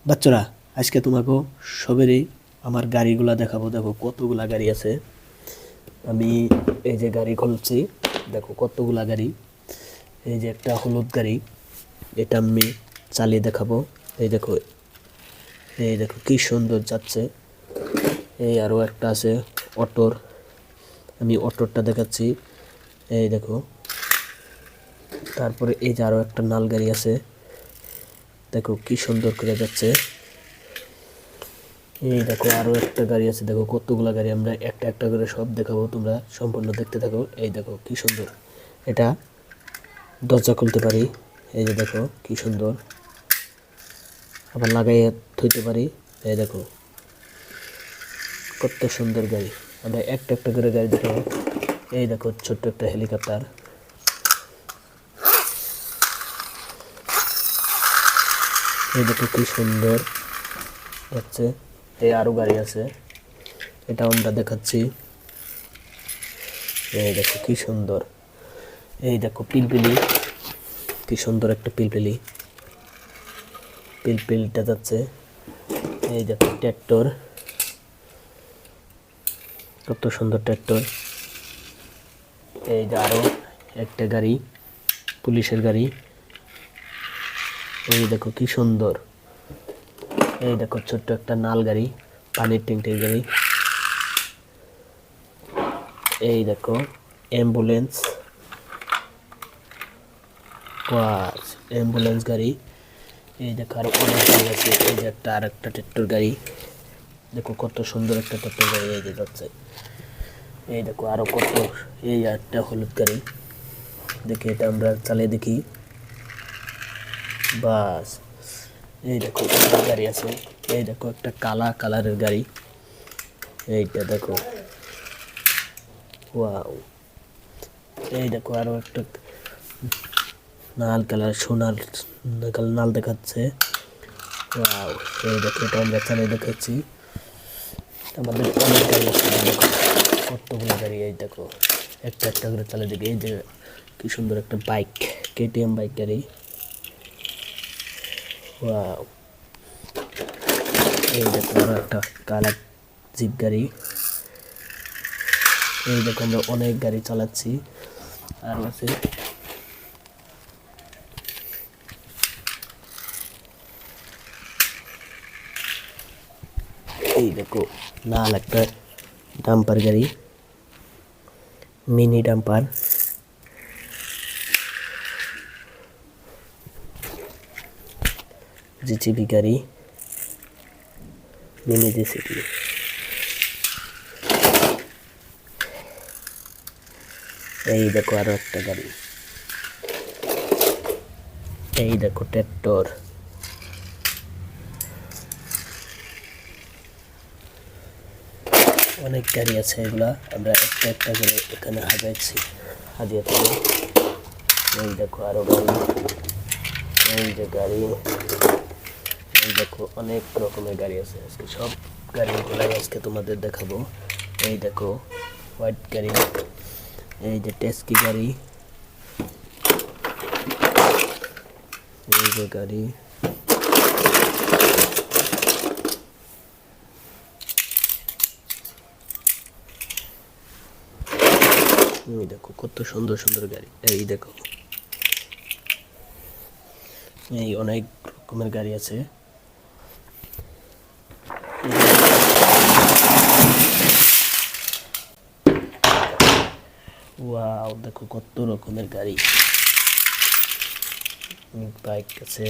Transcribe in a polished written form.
বাচ্চারা, আজকে তোমাকে সবেরই আমার গাড়িগুলা দেখাবো। দেখো কতগুলা গাড়ি আছে। আমি এই যে গাড়ি খুলছি, দেখো কতগুলা গাড়ি। এই যে একটা হলুদ গাড়ি, এটা আমি চালিয়ে দেখাবো। এই দেখো, এই দেখো কি সুন্দর যাচ্ছে। এই আরো একটা আছে অটোর, আমি অটোরটা দেখাচ্ছি। এই দেখো, তারপরে এই যে আরো একটা নাল গাড়ি আছে, দেখো কি সুন্দর করে যাচ্ছে। এই দেখো আরো একটা গাড়ি আছে, দেখো কতগুলা গাড়ি। আমরা একটা একটা করে সব দেখাবো, তোমরা সম্পূর্ণ দেখতে থাকো। এই দেখো কি সুন্দর, এটা দরজা খুলতে পারি। এই যে দেখো কি সুন্দর, আবার লাগাইয়া থইতে পারি। এই দেখো কত সুন্দর গাড়ি। আমরা একটা একটা করে গাড়ি দেখাবো। এই দেখো ছোট্ট একটা হেলিকপ্টার, এই দেখো কি সুন্দর যাচ্ছে। এই আরো গাড়ি আছে, এটা আমরা দেখাচ্ছি। এই দেখো কি সুন্দর, এই দেখো পিলপিলি, কি সুন্দর একটা পিলপিলি, পিলপিলটা যাচ্ছে। এই দেখো ট্র্যাক্টর, কত সুন্দর ট্র্যাক্টর। এই যে আরো একটা গাড়ি, পুলিশের গাড়ি। এই দেখো কি সুন্দর। এই দেখো ছোট্ট একটা নাল গাড়ি, পানির ট্যাঙ্কের গাড়ি। এই দেখো অ্যাম্বুলেন্স, বাস অ্যাম্বুলেন্স গাড়ি। এই দেখো আরো অনেক গাড়ি আছে। এই যে একটা আর একটা ট্রাক্টর গাড়ি, দেখো কত সুন্দর একটা ট্রাক্টর গাড়ি এই যে যাচ্ছে। এই দেখো আরো কত, এই একটা হলুদ গাড়ি, দেখি এটা আমরা চালিয়ে দেখি। বাস এই দেখো অনেক গাড়ি আছে। এই দেখো একটা কালা কালারের গাড়ি, এইটা দেখো, ওয়াও। এই দেখো আরো একটা লাল কালার, সোনার লাল দেখাচ্ছে, ওয়াও। এই দেখো এটা আমরা চালিয়ে দেখাচ্ছি। আমাদের অনেক গাড়ি আছে, দেখো কতগুলো গাড়ি। এই দেখো একটা একটা করে চালিয়ে দেখি। এই যে কি সুন্দর একটা বাইক, কেটিএম বাইক গাড়ি, ওয়াও। এই দেখো আরো একটা কালা জিপ গাড়ি। এই দেখো আমরা অনেক গাড়ি চালাচ্ছি, আরো আছে। এই দেখো লাল একটা ডাম্পার গাড়ি, মিনি ডাম্পার। জিসিবি গাড়ি, মিনি জিসিবি। এই দেখো আরো একটা গাড়ি, এই দেখো ট্রাক্টর। অনেক গাড়ি আছে, এগুলা আমরা একটা একটা করে এখানে হাজাইছি, হাজিয়ে থাকবো। এই দেখো আরো গাড়ি, এই যে গাড়ি। এই দেখো অনেক রকমের গাড়ি আছে, আজকে সব গাড়িগুলাই আজকে তোমাদের দেখাবো। এই দেখো হোয়াইট গাড়ি, এই যে টেস্কি গাড়ি, এই যে গাড়ি, এই দেখো কত সুন্দর সুন্দর গাড়ি। এই দেখো এই অনেক রকমের গাড়ি আছে। ওয়াও, দেখো কত রকমের গাড়ি, বাইক আছে।